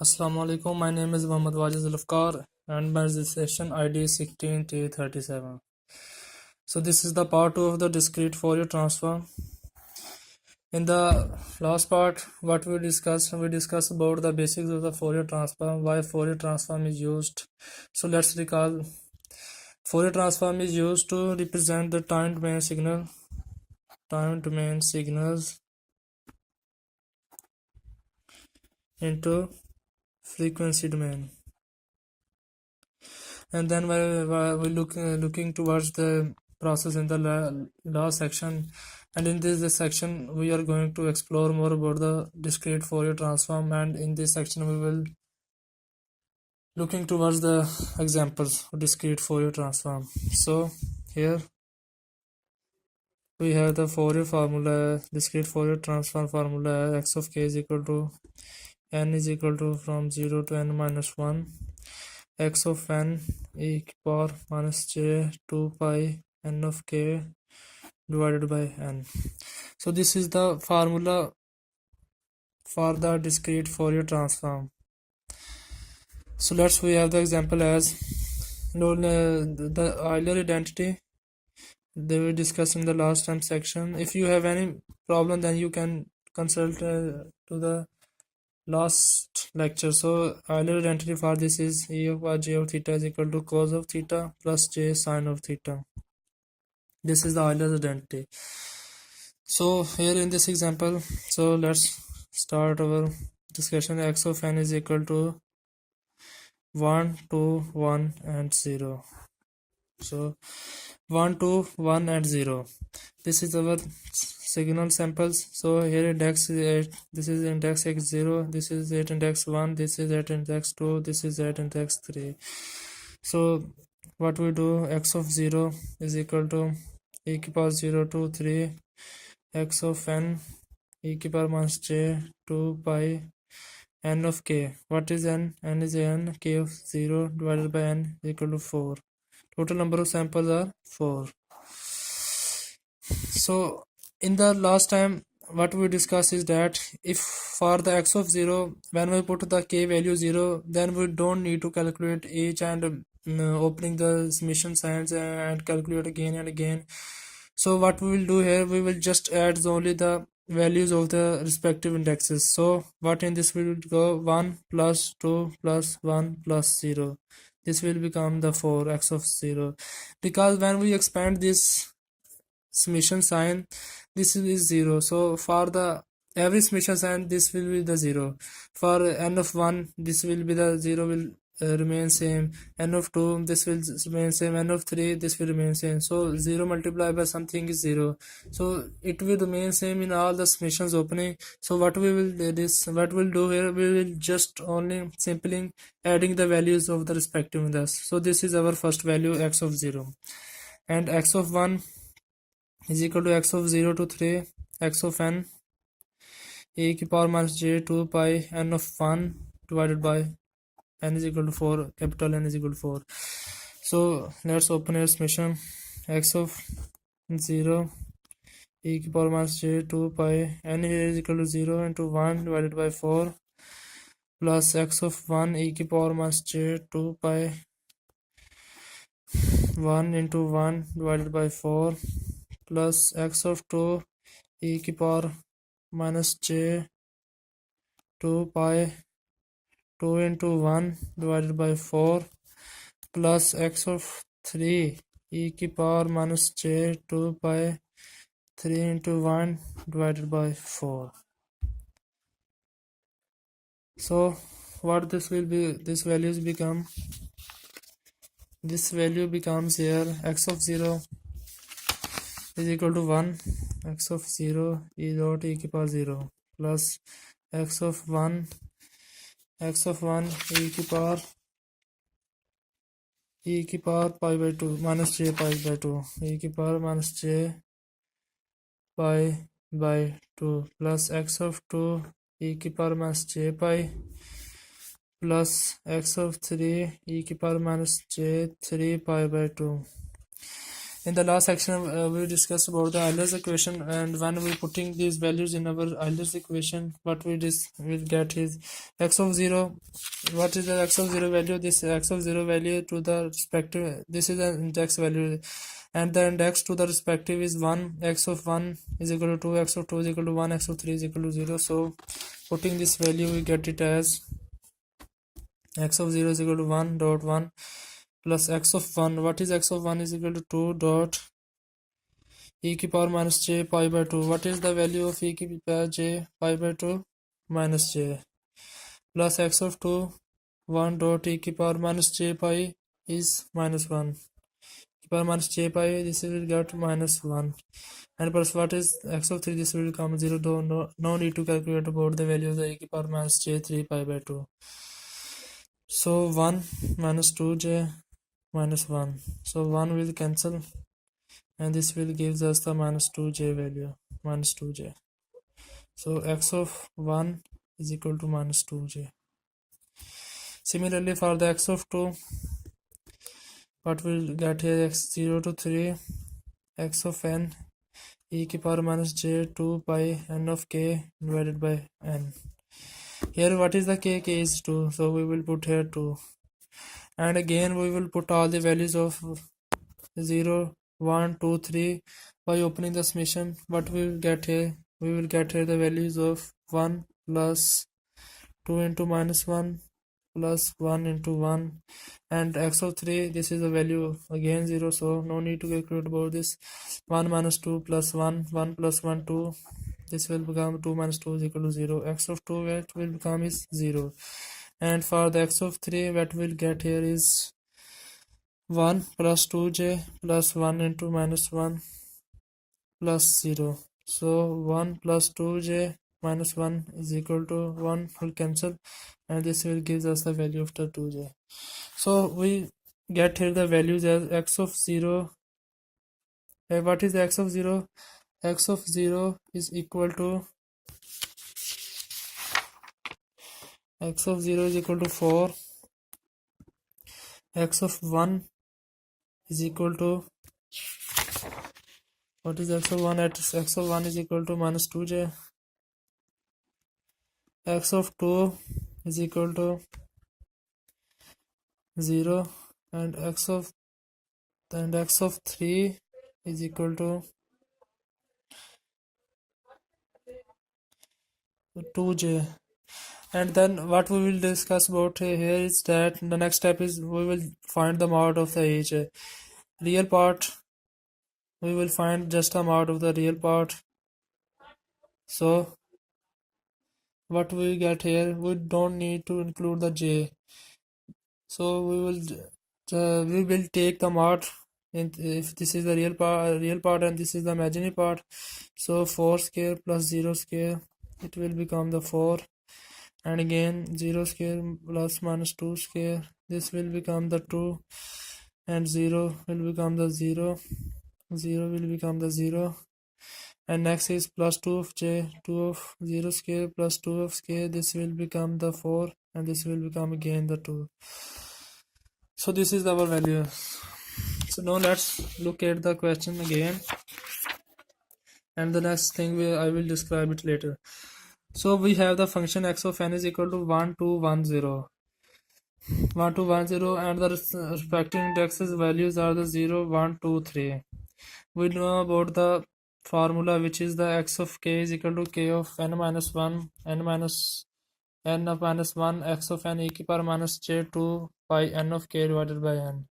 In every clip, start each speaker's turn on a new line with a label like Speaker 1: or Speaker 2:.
Speaker 1: Assalamu alaikum. My name is Muhammad Wajid Zulfkar and my registration ID is 16T37. So this is the part 2 of the discrete Fourier transform. In the last part, what we discussed about the basics of the Fourier transform, why Fourier transform is used. So let's recall. Fourier transform is used to represent the time domain signals into frequency domain. And then we looking towards the process in the last section, and in this section we are going to explore more about the discrete Fourier transform, and in this section we will looking towards the examples of discrete Fourier transform. So here we have the Fourier formula, discrete Fourier transform formula. X of k is equal to n is equal to from 0 to n minus 1, x of n e power minus j 2 pi n of k divided by n. So this is the formula for the discrete Fourier transform. So we have the example as the Euler identity they were discussed in the last time section. If you have any problem, then you can consult to the last lecture. So Euler identity for this is E of j of theta is equal to cos of theta plus j sine of theta. This is the Euler identity. So here in this example, so let's start our discussion. X of n is equal to 1, 2, 1 and 0. So 1, 2, 1 and 0. This is our signal samples. So here index is 8, this is index x0, this is at index 1, this is at index 2, this is at index 3. So what we do, x of 0 is equal to e to power 0 to 3 x of n e to power minus j 2 pi n of k. What is n? N is n, k of 0 divided by n is equal to 4. Total number of samples are 4. So in the last time what we discussed is that if for the x of 0, when we put the k value 0, then we don't need to calculate each and opening the summation signs and calculate again and again. So what we will do here, we will just add only the values of the respective indexes. So what in this will go 1 plus 2 plus 1 plus 0. This will become the 4 x of 0, because when we expand this summation sign, this is 0. So for the every summation sign, this will be the 0. For n of 1, this will be the 0 will remain same. N of 2, this will remain same. N of 3, this will remain same. So 0 multiplied by something is 0. So it will remain same in all the summations opening. So what we'll do here, we will just only simply adding the values of the respective index. So this is our first value, x of 0, and x of 1 is equal to x of 0 to 3 x of n e to power minus j 2 pi n of 1 divided by n is equal to 4, capital N is equal to 4. So let's open a summation. X of 0 e to power minus j 2 pi n here is equal to 0 into 1 divided by 4 plus x of 1 e to power minus j 2 pi 1 into 1 divided by 4 plus x of 2 e to power minus j 2 pi 2 into 1 divided by 4 plus x of 3 e to power minus j 2 pi 3 into 1 divided by 4. So what this will be, this values become, this value becomes here x of 0 is equal to 1, x of 0 e dot e to power 0 plus x of 1 e to power pi by 2 minus j pi by 2 e to power minus j pi by 2 plus x of 2 e to power minus j pi plus x of 3 e to power minus j 3 pi by 2. In the last section, we discussed about the Euler's equation, and when we putting these values in our Euler's equation, what we will get is x of 0. What is the x of 0 value? This x of 0 value to the respective, this is the index value, and the index to the respective is 1. X of 1 is equal to 2, x of 2 is equal to 1, x of 3 is equal to 0. So putting this value, we get it as x of 0 is equal to 1 dot 1 plus x of 1. What is x of 1 is equal to 2 dot e की power minus j pi by 2. What is the value of e की power j pi by 2? Minus j plus x of 2 1 dot e की power minus j pi is minus 1. E power minus j pi, this will get minus 1. And plus what is x of 3? This will become 0. No need to calculate about the value of the e की power minus j 3 pi by 2. So 1 minus 2j minus 1. So 1 will cancel, and this will gives us the minus 2j value, minus 2j. So x of 1 is equal to minus 2j. Similarly, for the x of 2, what we'll get here, x 0 to 3 x of n e की power minus j 2 pi n of k divided by n. Here what is the k? K is 2, so we will put here 2, and again we will put all the values of 0 1 2 3 by opening the summation. What we will get here? We will get here the values of 1 plus 2 into minus 1 plus 1 into 1, and x of 3, this is the value again 0, so no need to calculate about this. 1 minus 2 plus 1, 1 plus 1 2, this will become 2 minus 2 is equal to 0. X of 2 what will become is 0, and for the x of 3, what we'll get here is 1 plus 2j plus 1 into minus 1 plus 0. So 1 plus 2j minus 1 is equal to 1 will cancel, and this will gives us the value of the 2j. So we get here the values as x of 0. What is the x of 0? X of 0 is equal to x of 0 is equal to 4. X of 1 is equal to, what is x of 1? At x of 1 is equal to minus 2j. X of 2 is equal to 0, and x of 3 is equal to 2j. And then what we will discuss about here is that the next step is we will find the mod of the h. Real part, we will find just a mod of the real part. So what we get here, we don't need to include the j, so we will take the mod, and if this is the real part and this is the imaginary part, so 4 square plus 0 square, it will become the 4, and again 0 square plus minus 2 square, this will become the 2, and 0 will become the 0, 0 will become the 0, and next is plus 2 of j, 2 of 0 square plus 2 of square, this will become the 4, and this will become again the 2. So this is our value. So now let's look at the question again, and the next thing I will describe it later. So we have the function x of n is equal to 1 2 1 0, 1 2 1 0, and the respective indexes values are the 0 1 2 3. We know about the formula, which is the x of k is equal to k of n minus 1 n minus n of minus 1 x of n e की power minus j 2 pi n of k divided by n.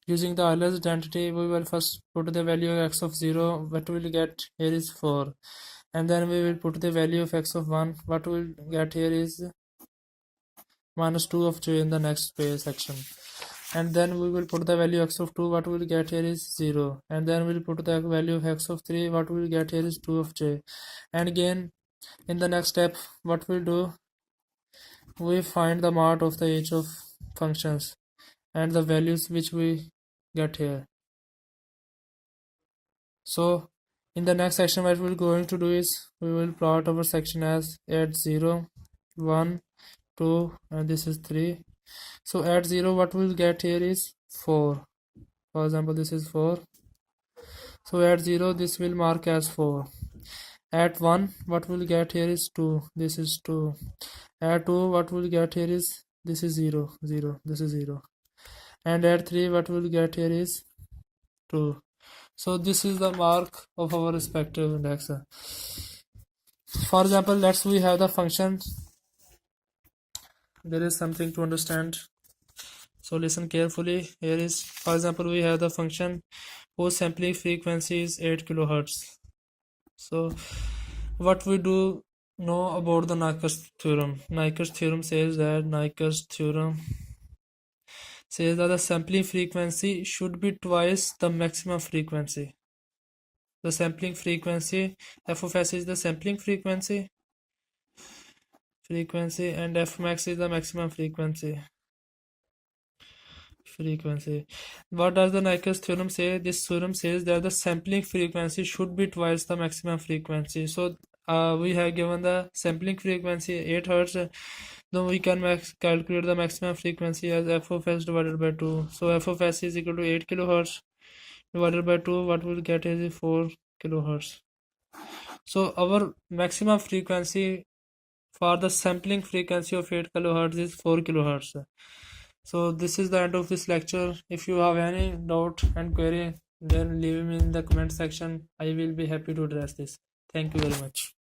Speaker 1: Using the Euler's identity, we will first put the value of x of 0. What we will get here is 4, and then we will put the value of x of 1. What we will get here is minus 2 of j in the next section, and then we will put the value x of 2. What we will get here is 0, and then we will put the value of x of 3. What we will get here is 2 of j, and again in the next step, what we'll do, we find the mod of the h of functions and the values which we get here. So in the next section, what we're going to do is we will plot our section as at 0 1 2, and this is 3. So at 0, what we'll get here is 4. For example, this is 4, So at 0 this will mark as 4. At 1 what we'll get here is 2. This is 2. At 2 what we'll get here is this is 0 0. This is 0. And at 3 what we'll get here is 2. So this is the mark of our respective index. For example, let's we have the function. There is something to understand, so listen carefully. Here is, for example, we have the function whose sampling frequency is 8 kilohertz. So what we do know about the Nyquist theorem? Nyquist theorem says that the sampling frequency should be twice the maximum frequency. The sampling frequency, f of s is the sampling frequency, and f max is the maximum frequency. What does the Nyquist theorem say? This theorem says that the sampling frequency should be twice the maximum frequency. So we have given the sampling frequency 8 hertz. Then we can calculate the maximum frequency as f of s divided by 2. So f of s is equal to 8 kilohertz divided by 2. What we'll get is 4 kilohertz. So our maximum frequency for the sampling frequency of 8 kilohertz is 4 kilohertz. So this is the end of this lecture. If you have any doubt and query, then leave me in the comment section. I will be happy to address this. Thank you very much.